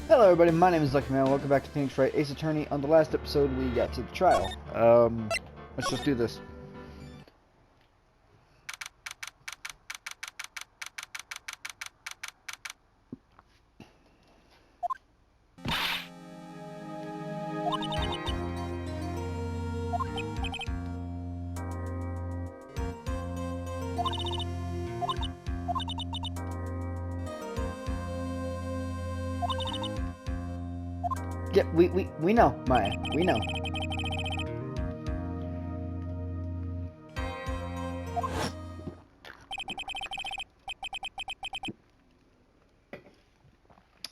Hello everybody, my name is Lucky Man. Welcome back to Phoenix Wright, Ace Attorney. On the last episode, we got to the trial. Let's just do this. Yeah, we know, Maya. We know.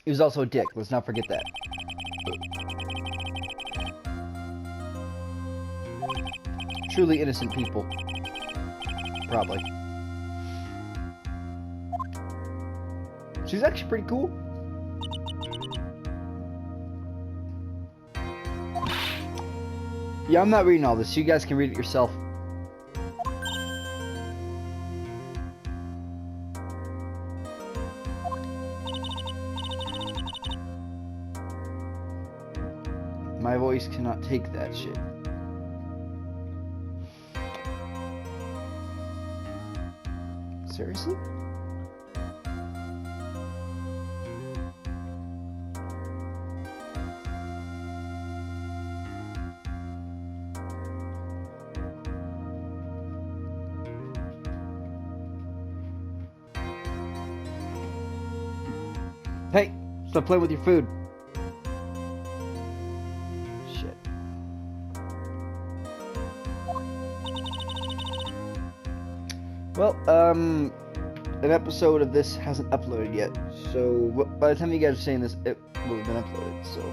He was also a dick. Let's not forget that. Truly innocent people. Probably. She's actually pretty cool. Yeah, I'm not reading all this. You guys can read it yourself. My voice cannot take that shit. Seriously? Hey, stop playing with your food. Shit. Well, an episode of this hasn't uploaded yet, so by the time you guys are saying this, it will have been uploaded, so.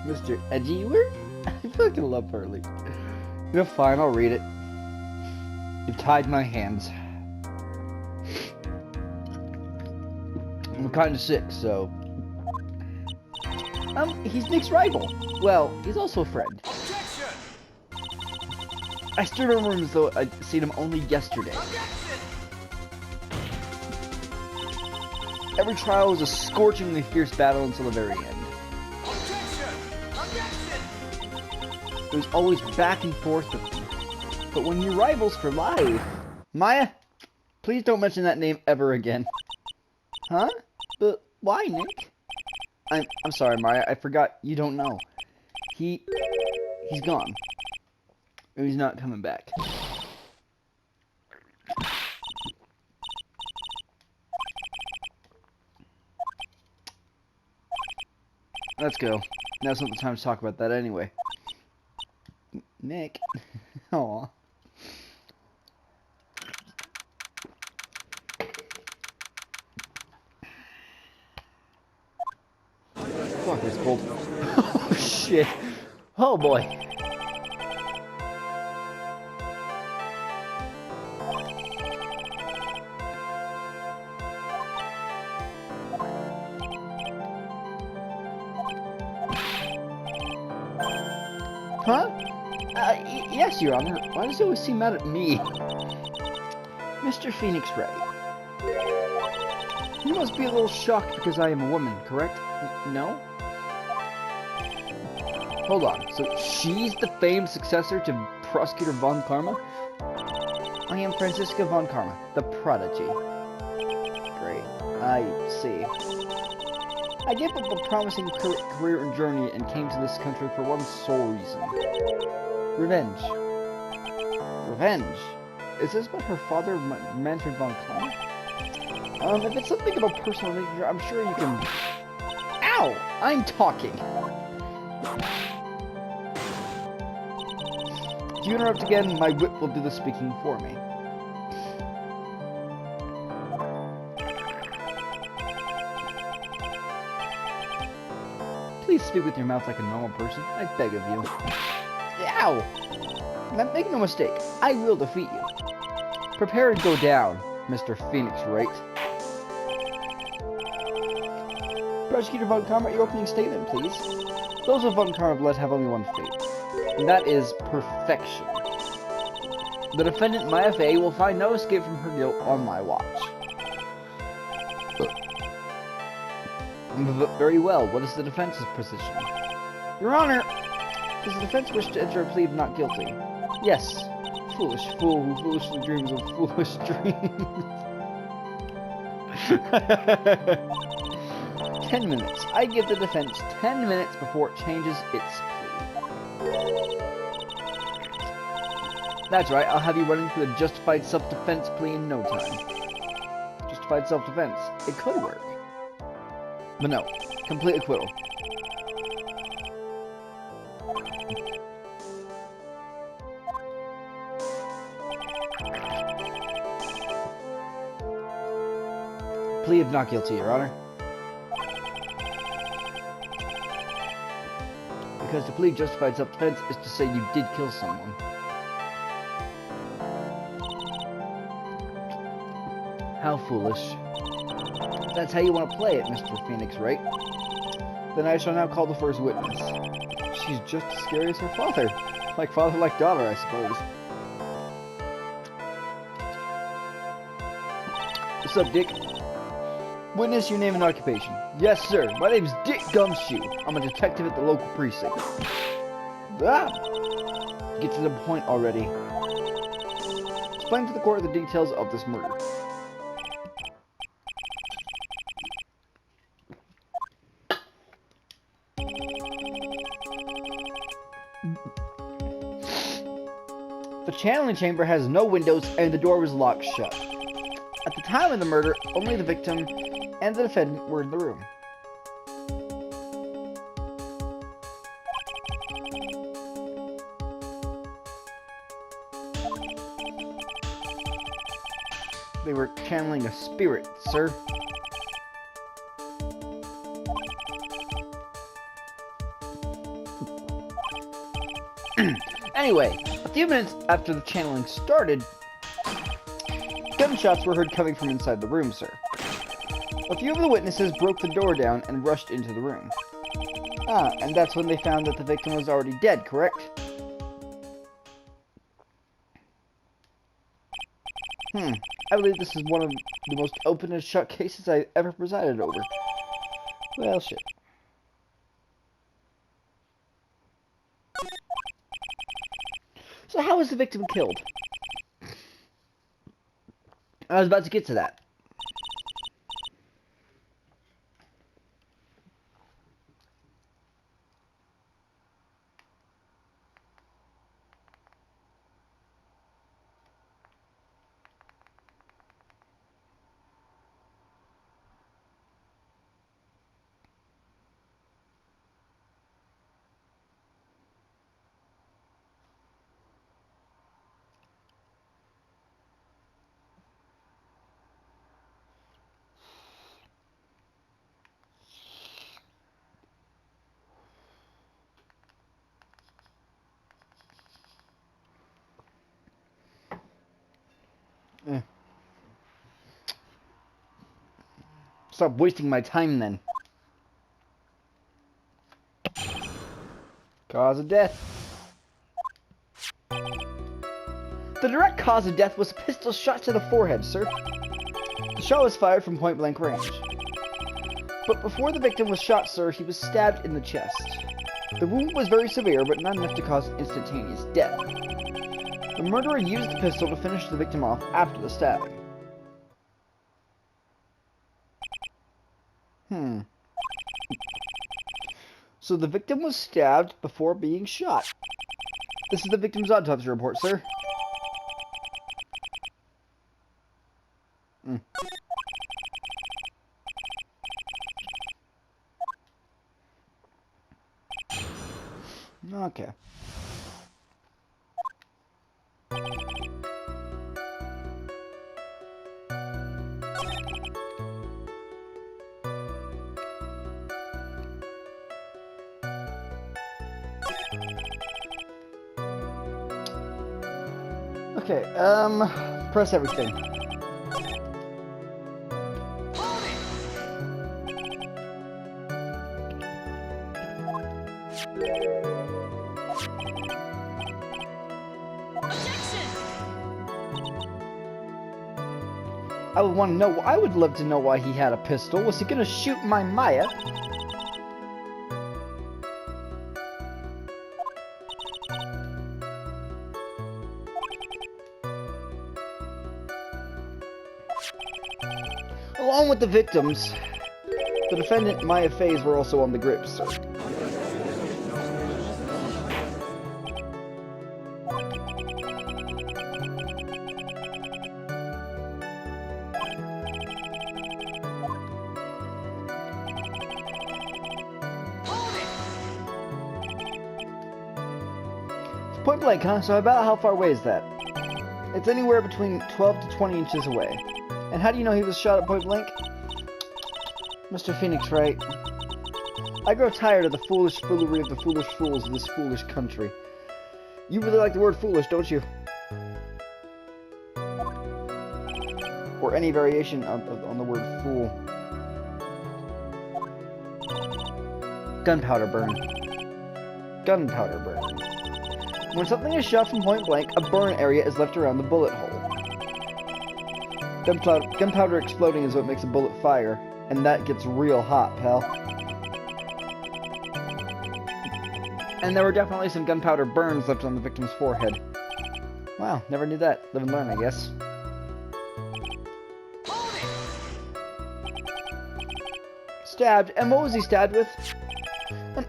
Mr. Edgeworth? I fucking love Hurley. You're fine, I'll read it. You tied my hands. I'm kinda sick, so... he's Nick's rival. Well, he's also a friend. Objection! I still remember him as though I'd seen him only yesterday. Objection! Every trial was a scorchingly fierce battle until the very end. Objection! Objection! It was always back and forth, but when you're rivals for life... Maya, please don't mention that name ever again. Huh? But why, Nick? I'm sorry, Maya, I forgot you don't know. He's gone. He's not coming back. Let's go. Now's not the time to talk about that anyway. Nick. Aw. Fuck, it's cold. Oh, shit. Oh, boy. Huh? Yes, Your Honor. Why does he always seem mad at me? Mr. Phoenix Wright. You must be a little shocked because I am a woman, correct? No? Hold on. So she's the famed successor to Prosecutor Von Karma? I am Francisca Von Karma, the prodigy. Great. I see. I gave up a promising career and journey and came to this country for one sole reason. Revenge. Revenge? Is this about her father, Manfred von Karma? If it's something about personal nature, I'm sure you can... Ow! I'm talking! If you interrupt again, my whip will do the speaking for me. Please speak with your mouth like a normal person. I beg of you. Ow! Now, make no mistake, I will defeat you. Prepare and go down, Mr. Phoenix Wright. Prosecutor Von Karma, your opening statement, please. Those of Von Karma blood have only one fate, and that is perfection. The defendant, Maya Fey, will find no escape from her guilt on my watch. Very well, what is the defense's position? Your Honor, does the defense wish to enter a plea of not guilty? Yes. Foolish fool who foolishly dreams of foolish dreams. 10 minutes. I give the defense 10 minutes before it changes its plea. That's right, I'll have you running through a justified self-defense plea in no time. Justified self-defense. It could work. But no. Complete acquittal. Plea of not guilty, Your Honor. Because to plead justified self-defense is to say you did kill someone. How foolish. If that's how you want to play it, Mr. Phoenix, right? Then I shall now call the first witness. She's just as scary as her father. Like father, like daughter, I suppose. What's up, Dick? Witness, your name and occupation. Yes, sir. My name's Dick Gumshoe. I'm a detective at the local precinct. Ah! Get to the point already. Explain to the court the details of this murder. The channeling chamber has no windows and the door was locked shut. At the time of the murder, only the victim and the defendant were in the room. They were channeling a spirit, sir. Anyway, a few minutes after the channeling started, gunshots were heard coming from inside the room, sir. A few of the witnesses broke the door down and rushed into the room. Ah, and that's when they found that the victim was already dead, correct? I believe this is one of the most open and shut cases I ever presided over. Well, shit. So how was the victim killed? I was about to get to that. Stop wasting my time then. Cause of death. The direct cause of death was a pistol shot to the forehead, sir. The shot was fired from point-blank range. But before the victim was shot, sir, he was stabbed in the chest. The wound was very severe, but not enough to cause instantaneous death. The murderer used the pistol to finish the victim off after the stabbing. So the victim was stabbed before being shot. This is the victim's autopsy report, sir. Okay. Okay, press everything. Hold it! Objection! I would want to know. I would love to know why he had a pistol. Was he gonna shoot my Maya? Along with the victims, the defendant Maya Fays were also on the grip, sir. Hold it! It's point blank, huh? So about how far away is that? It's anywhere between 12 to 20 inches away. And how do you know he was shot at point blank? Mr. Phoenix, Wright. I grow tired of the foolish foolery of the foolish fools of this foolish country. You really like the word foolish, don't you? Or any variation on the word fool. Gunpowder burn. Gunpowder burn. When something is shot from point blank, a burn area is left around the bullet hole. Gunpowder exploding is what makes a bullet fire, and that gets real hot, pal. And there were definitely some gunpowder burns left on the victim's forehead. Wow, never knew that. Live and learn, I guess. Hold it! Stabbed, and what was he stabbed with?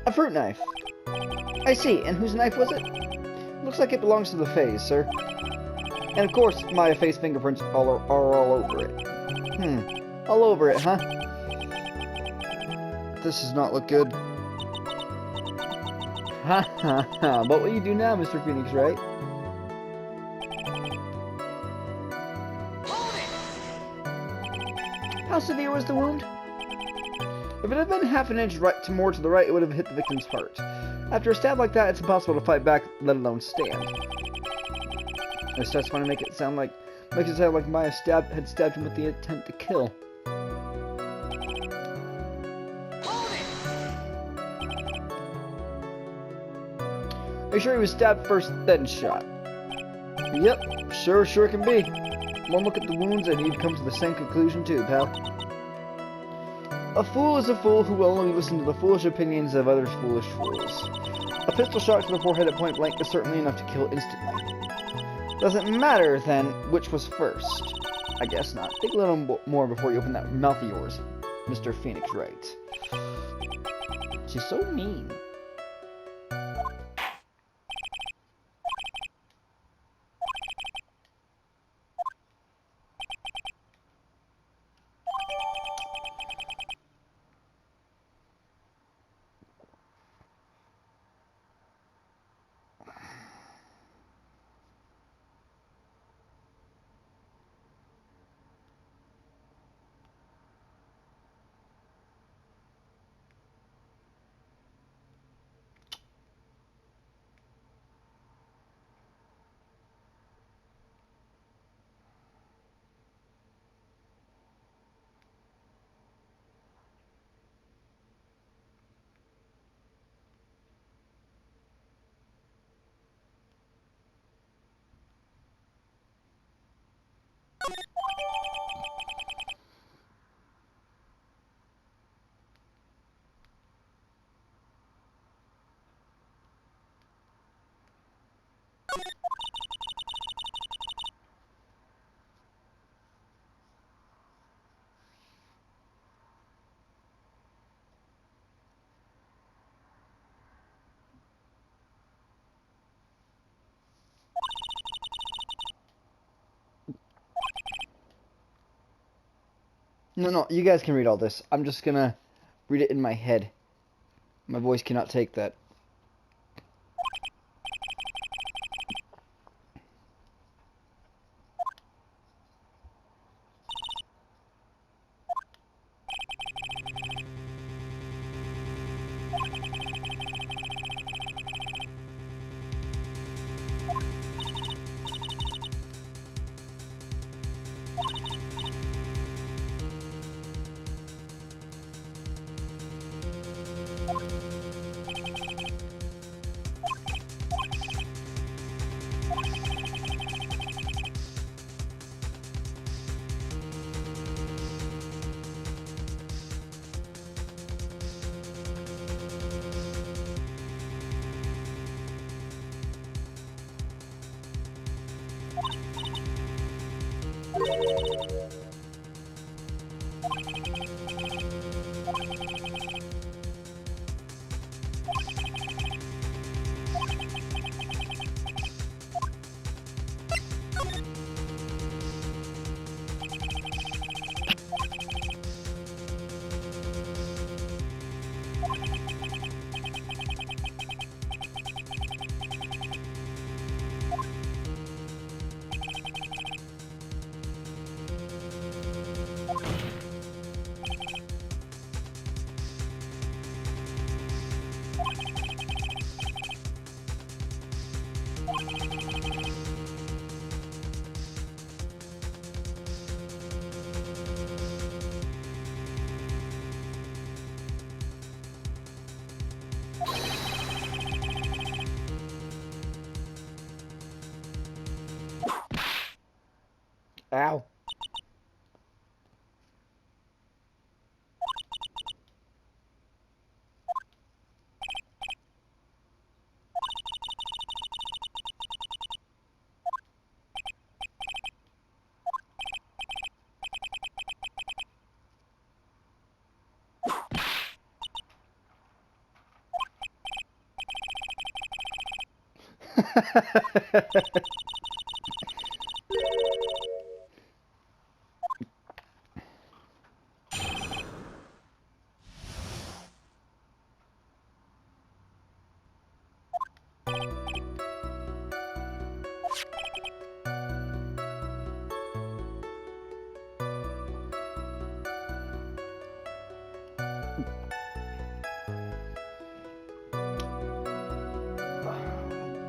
A fruit knife. I see, and whose knife was it? Looks like it belongs to the Fays, sir. And of course, Maya Faye's fingerprints are all over it. All over it, huh? This does not look good. Ha ha ha. What will you do now, Mr. Phoenix, Wright? Hold it! How severe was the wound? If it had been half an inch more to the right, it would have hit the victim's heart. After a stab like that, it's impossible to fight back, let alone stand. This starts trying to makes it sound like Maya had stabbed him with the intent to kill. Hold it! Are you sure he was stabbed first, then shot? Yep, sure can be. One look at the wounds and you'd come to the same conclusion too, pal. A fool is a fool who will only listen to the foolish opinions of others' foolish fools. A pistol shot to the forehead at point blank is certainly enough to kill instantly. Doesn't matter, then, which was first. I guess not. Think a little more before you open that mouth of yours, Mr. Phoenix Wright. She's so mean. No, you guys can read all this. I'm just gonna read it in my head. My voice cannot take that. Ow.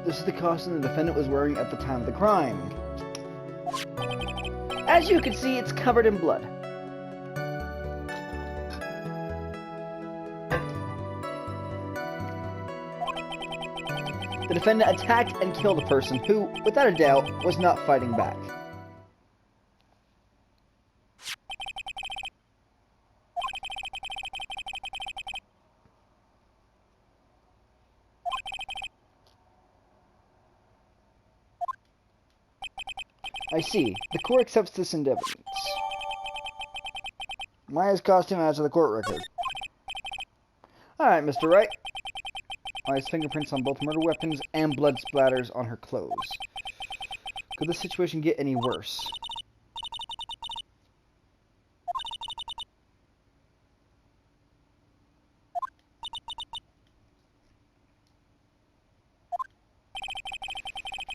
This is the costume the defendant was wearing at the time of the crime. As you can see, it's covered in blood. The defendant attacked and killed a person who, without a doubt, was not fighting back. I see. The court accepts this into evidence. Maya's costume adds to the court record. Alright, Mr. Wright. Maya's fingerprints on both murder weapons and blood splatters on her clothes. Could the situation get any worse?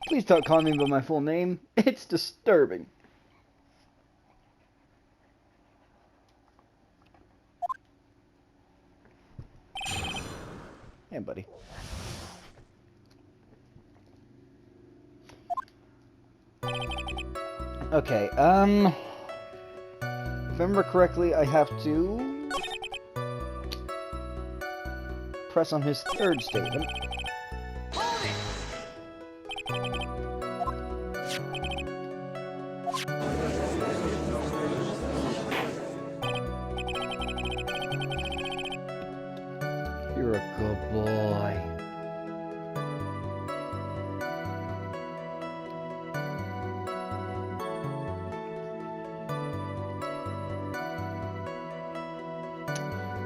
Please don't call me by my full name. It's disturbing. Hey, buddy. Okay, if I remember correctly, I have to press on his third statement. You're a good boy.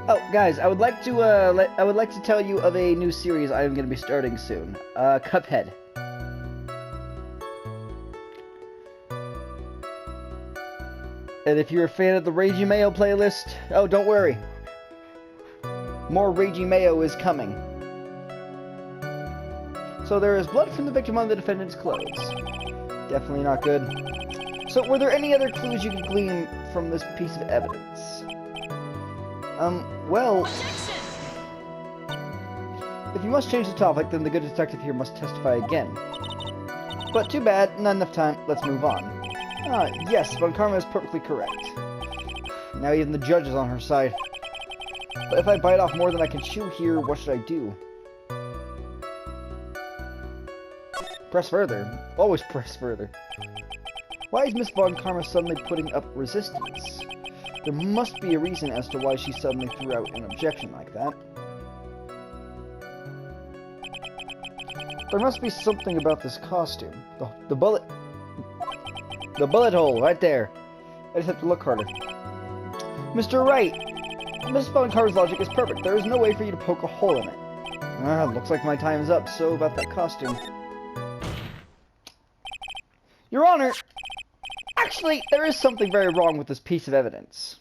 Oh, guys, I would like to tell you of a new series I am going to be starting soon. Cuphead. And if you're a fan of the Raging Mayo playlist, oh, don't worry. More Raging Mayo is coming. So there is blood from the victim on the defendant's clothes. Definitely not good. So were there any other clues you could glean from this piece of evidence? Well... If you must change the topic, then the good detective here must testify again. But too bad, not enough time, let's move on. Yes, Von Karma is perfectly correct. Now even the judge is on her side. But if I bite off more than I can chew here, what should I do? Press further. Always press further. Why is Miss Von Karma suddenly putting up resistance? There must be a reason as to why she suddenly threw out an objection like that. There must be something about this costume. The bullet hole, right there. I just have to look harder. Mr. Wright! Miss Von Karma's logic is perfect. There is no way for you to poke a hole in it. Looks like my time is up, so about that costume. Your Honor! Actually, there is something very wrong with this piece of evidence.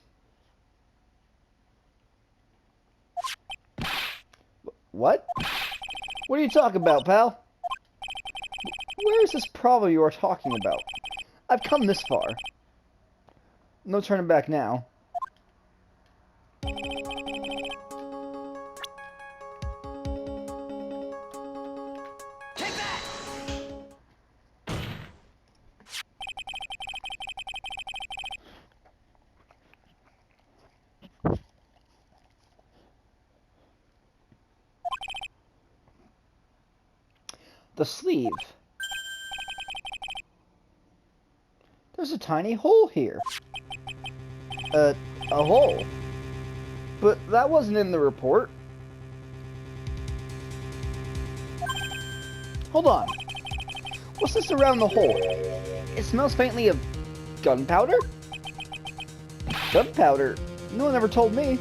What? What are you talking about, pal? Where is this problem you are talking about? I've come this far. No turning back now. Take that! The sleeve. There's a tiny hole here. A hole? But that wasn't in the report. Hold on. What's this around the hole? It smells faintly of gunpowder? Gunpowder? No one ever told me.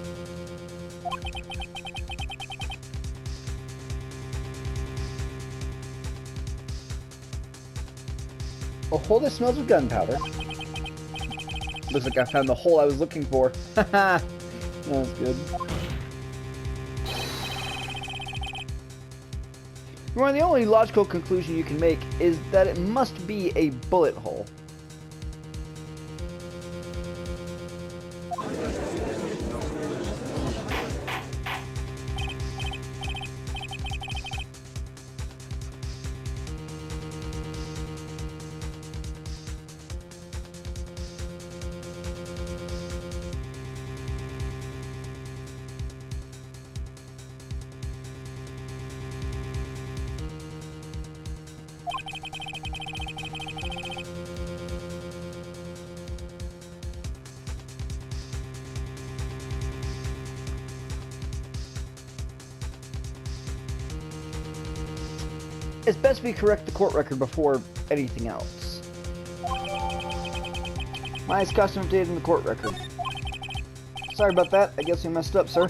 A hole that smells of gunpowder. Looks like I found the hole I was looking for. Haha. That was good. Well, the only logical conclusion you can make is that it must be a bullet hole. It's best we correct the court record before anything else. My costume updated in the court record. Sorry about that. I guess we messed up, sir.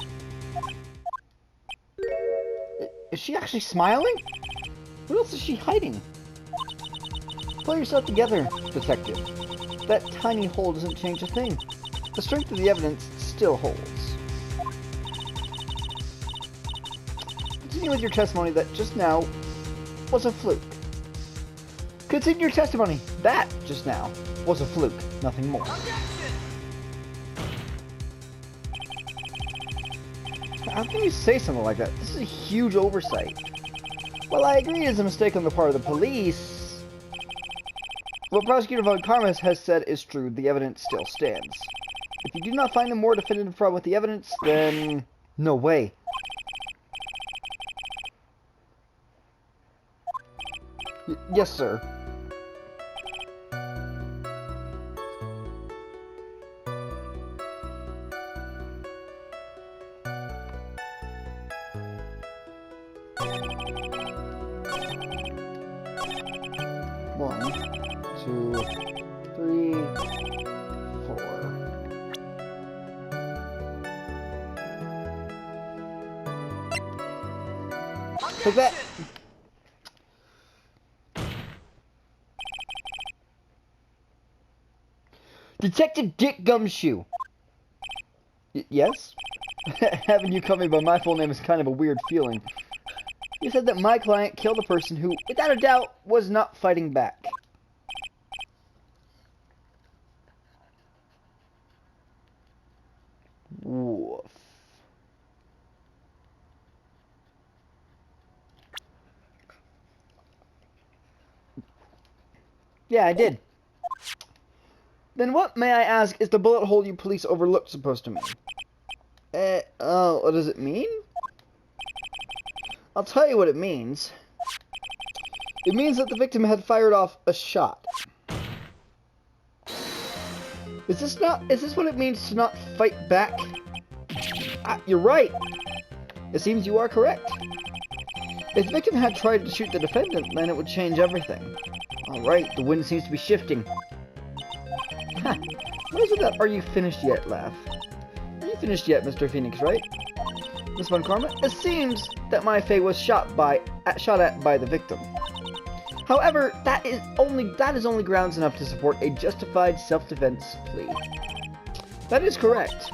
Is she actually smiling? What else is she hiding? Pull yourself together, detective. That tiny hole doesn't change a thing. The strength of the evidence still holds. Continue with your testimony that just now was a fluke. Continue your testimony. That, just now, was a fluke. Nothing more. How can you say something like that? This is a huge oversight. Well, I agree it's a mistake on the part of the police. What Prosecutor Von Karmas has said is true. The evidence still stands. If you do not find a more definitive problem with the evidence, then no way. Yes, sir. One, two, three, four. Take that. Detective Dick Gumshoe. Yes? Having you call me by my full name is kind of a weird feeling. You said that my client killed a person who, without a doubt, was not fighting back. Woof. Yeah, I did. Then what, may I ask, is the bullet hole you police overlooked supposed to mean? What does it mean? I'll tell you what it means. It means that the victim had fired off a shot. Is this what it means to not fight back? You're right. It seems you are correct. If the victim had tried to shoot the defendant, then it would change everything. Alright, the wind seems to be shifting. Ha! What is it that "are you finished yet" laugh? Are you finished yet, Mr. Phoenix, right? Miss Von Karma? It seems that my Faye was shot at by the victim. However, that is only grounds enough to support a justified self-defense plea. That is correct.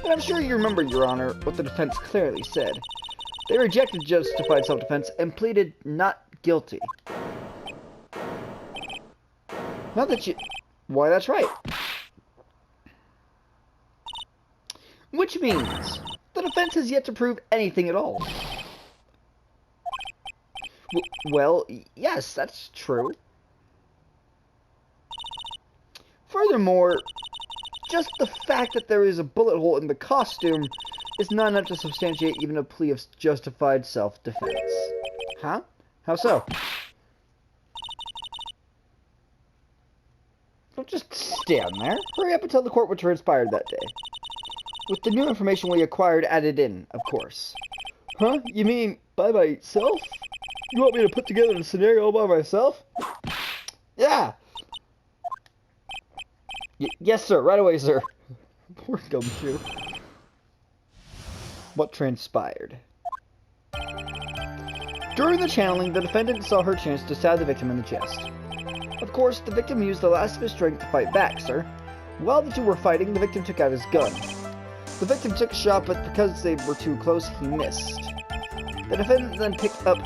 But I'm sure you remember, Your Honor, what the defense clearly said. They rejected justified self-defense and pleaded not guilty. Not that you... Why, that's right. Which means the defense has yet to prove anything at all. Well, yes, that's true. Furthermore, just the fact that there is a bullet hole in the costume is not enough to substantiate even a plea of justified self-defense. Huh? How so? Don't just stand there. Hurry up and tell the court what transpired that day. With the new information we acquired added in, of course. Huh? You mean by myself? You want me to put together the scenario all by myself? Yeah! Yes, sir. Right away, sir. Poor Gumshoe. What transpired? During the channeling, the defendant saw her chance to stab the victim in the chest. Of course, the victim used the last of his strength to fight back, sir. While the two were fighting, the victim took out his gun. The victim took a shot, but because they were too close, he missed. The defendant then picked up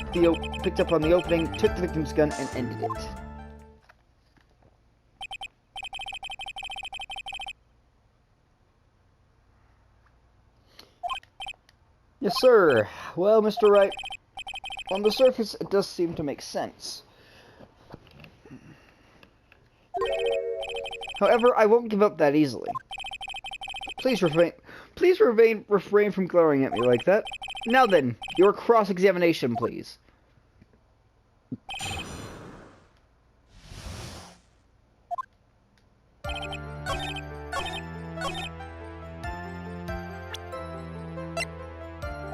on the opening, took the victim's gun, and ended it. Yes, sir. Well, Mr. Wright, on the surface, it does seem to make sense. However, I won't give up that easily. Please refrain from glaring at me like that. Now then, your cross-examination, please.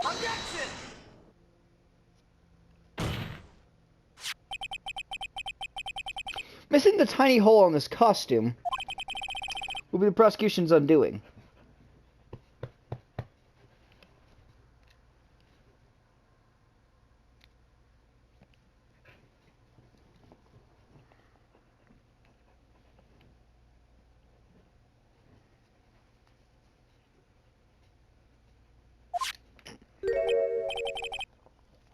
Objection! Missing the tiny hole on this costume will be the prosecution's undoing.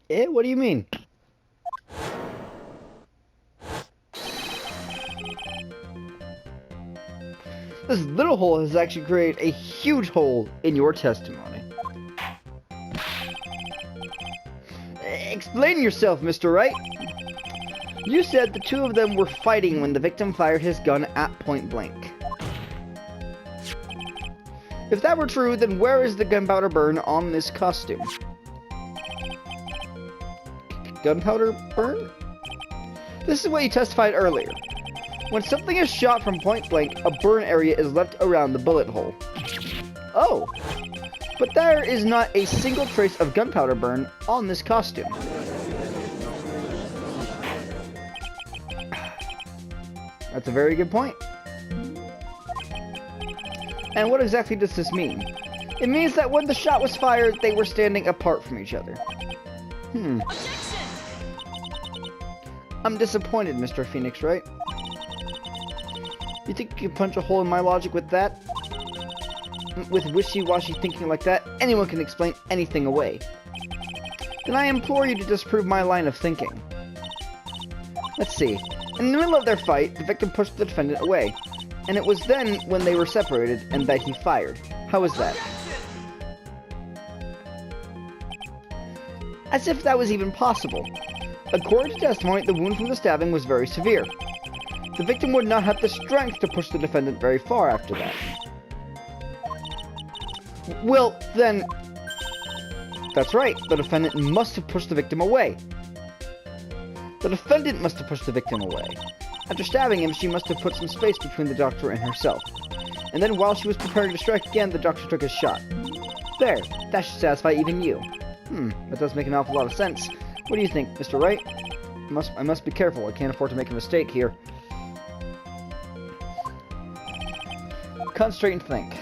Eh? What do you mean? This little hole has actually created a huge hole in your testimony. Explain yourself, Mr. Wright. You said the two of them were fighting when the victim fired his gun at point blank. If that were true, then where is the gunpowder burn on this costume? Gunpowder burn? This is what you testified earlier. When something is shot from point blank, a burn area is left around the bullet hole. Oh, but there is not a single trace of gunpowder burn on this costume. That's a very good point. And what exactly does this mean? It means that when the shot was fired, they were standing apart from each other. Objection! I'm disappointed, Mr. Phoenix Wright. You think you can punch a hole in my logic with that? With wishy-washy thinking like that, anyone can explain anything away. Then I implore you to disprove my line of thinking. Let's see. In the middle of their fight, the victim pushed the defendant away. And it was then when they were separated and that he fired. How is that? As if that was even possible. According to testimony, the wound from the stabbing was very severe. The victim would not have the strength to push the defendant very far after that. Well, then... That's right, the defendant must have pushed the victim away. The defendant must have pushed the victim away. After stabbing him, she must have put some space between the doctor and herself. And then while she was preparing to strike again, the doctor took his shot. There, that should satisfy even you. That does make an awful lot of sense. What do you think, Mr. Wright? I must be careful, I can't afford to make a mistake here. Concentrate and think.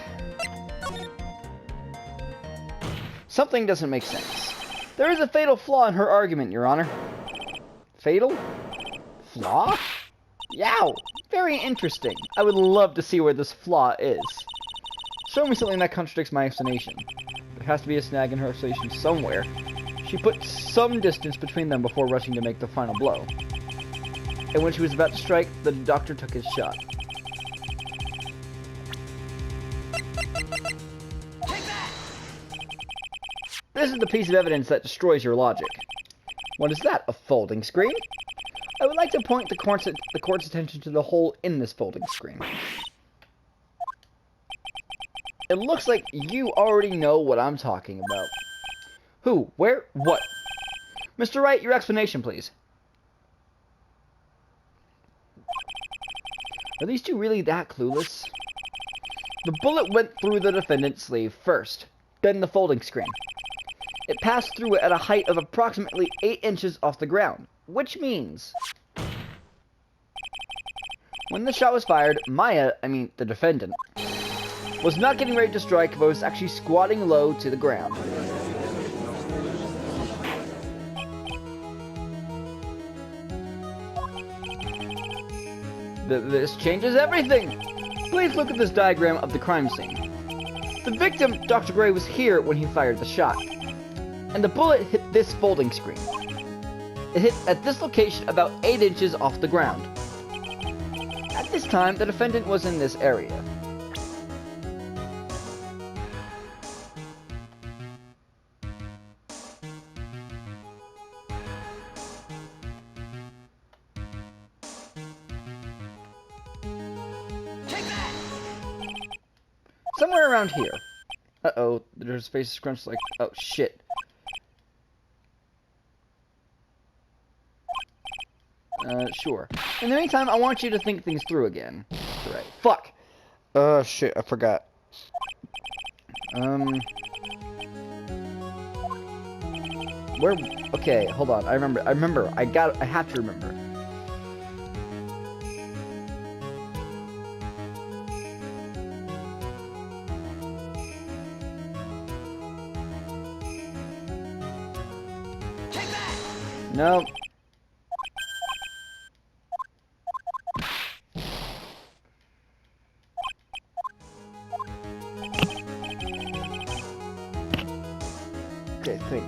Something doesn't make sense. There is a fatal flaw in her argument, Your Honor. Fatal? Flaw? Yow! Very interesting. I would love to see where this flaw is. Show me something that contradicts my explanation. There has to be a snag in her explanation somewhere. She put some distance between them before rushing to make the final blow. And when she was about to strike, the doctor took his shot. Take that! This is the piece of evidence that destroys your logic. What is that, a folding screen? I would like to point the court's attention to the hole in this folding screen. It looks like you already know what I'm talking about. Who? Where? What? Mr. Wright, your explanation, please. Are these two really that clueless? The bullet went through the defendant's sleeve first, then the folding screen. It passed through it at a height of approximately 8 inches off the ground, which means... When the shot was fired, the defendant, was not getting ready to strike, but was actually squatting low to the ground. This changes everything! Please look at this diagram of the crime scene. The victim, Dr. Gray, was here when he fired the shot, and the bullet hit this folding screen. It hit at this location about 8 inches off the ground. At this time, the defendant was in this area. Somewhere around here. Uh-oh, there's face scrunched like... Oh, shit. Sure. In the meantime, I want you to think things through again. Right. Fuck! Shit, I forgot. Where... Okay, hold on. I remember. I have to remember. No. Okay, think.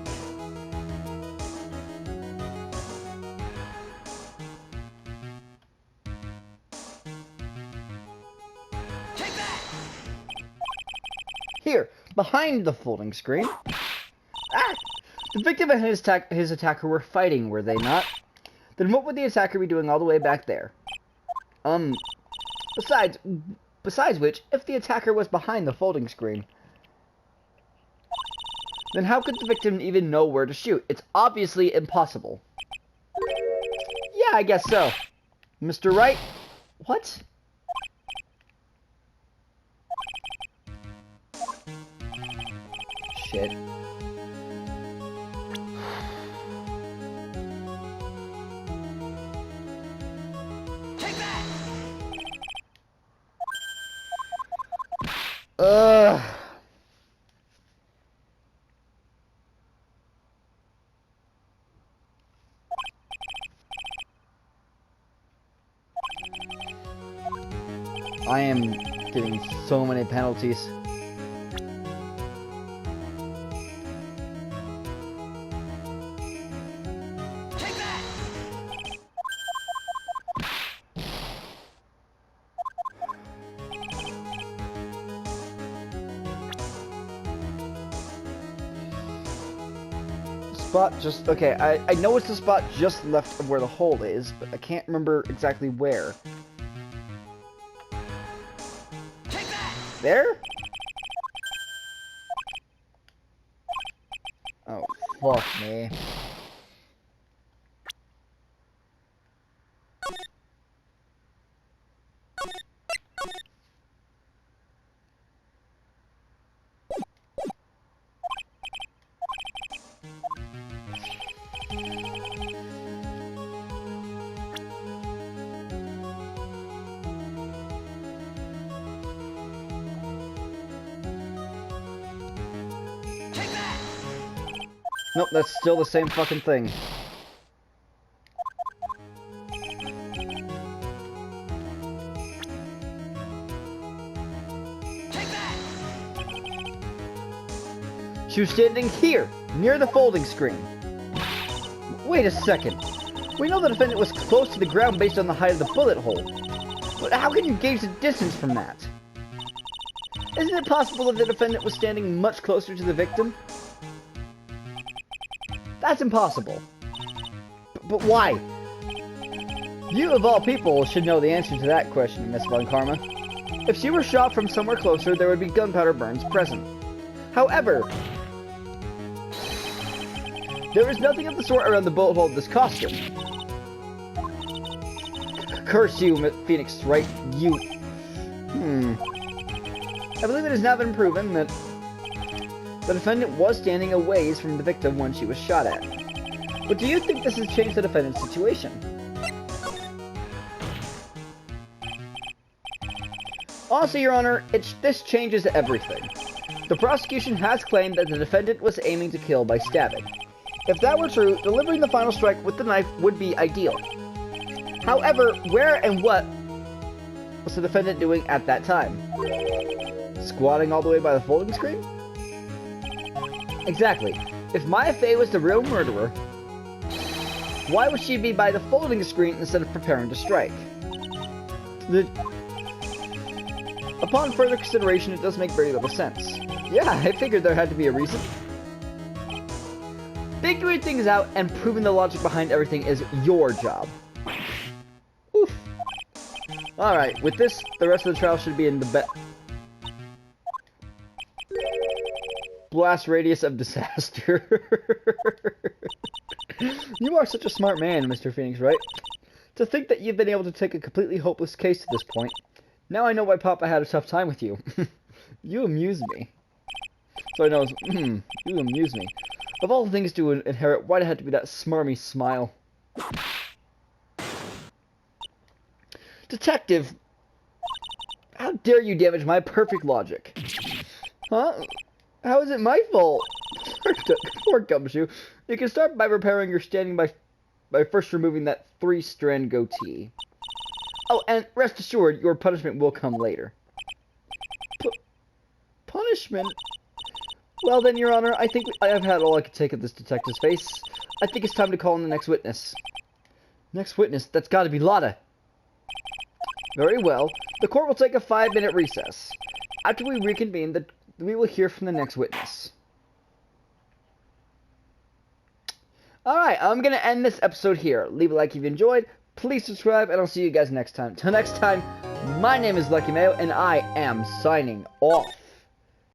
Take that! Here, behind the folding screen. Ah! The victim and his attacker were fighting, were they not? Then what would the attacker be doing all the way back there? Besides which, if the attacker was behind the folding screen, then how could the victim even know where to shoot? It's obviously impossible. Yeah, I guess so. Mr. Wright? What? Shit. I am getting so many penalties. Take that! Spot just... Okay, I know it's the spot just left of where the hole is, but I can't remember exactly where. There? Oh, fuck me. Nope, that's still the same fucking thing. She was standing here, near the folding screen. Wait a second. We know the defendant was close to the ground based on the height of the bullet hole. But how can you gauge the distance from that? Isn't it possible that the defendant was standing much closer to the victim? That's impossible. But why? You, of all people, should know the answer to that question, Miss Von Karma. If she were shot from somewhere closer, there would be gunpowder burns present. However, There is nothing of the sort around the bullet hole of this costume. Curse you, Phoenix Wright. You... I believe it has now been proven that the defendant was standing a ways from the victim when she was shot at. But do you think this has changed the defendant's situation? Honestly, Your Honor, this changes everything. The prosecution has claimed that the defendant was aiming to kill by stabbing. If that were true, delivering the final strike with the knife would be ideal. However, where and what was the defendant doing at that time? Squatting all the way by the folding screen? Exactly. If Maya Fey was the real murderer, why would she be by the folding screen instead of preparing to strike? Upon further consideration, it does make very little sense. Yeah, I figured there had to be a reason. Figuring things out and proving the logic behind everything is your job. Oof. Alright, with this, the rest of the trial should be in the blast radius of disaster. You are such a smart man, Mr. Phoenix, Wright? To think that you've been able to take a completely hopeless case to this point. Now I know why Papa had a tough time with you. You amuse me. So I know, you amuse me. Of all the things to inherit, why'd it have to be that smarmy smile? Detective! How dare you damage my perfect logic? Huh? How is it my fault? Poor Gumshoe. You can start by repairing your standing by first removing that 3-strand goatee. Oh, and rest assured, your punishment will come later. Punishment? Well then, Your Honor, I think I have had all I could take of this detective's face. I think it's time to call in the next witness. Next witness? That's gotta be Lotta. Very well. The court will take a 5-minute recess. After we reconvene, we will hear from the next witness. Alright, I'm gonna end this episode here. Leave a like if you enjoyed. Please subscribe, and I'll see you guys next time. Till next time, my name is Lucky Mayo, and I am signing off.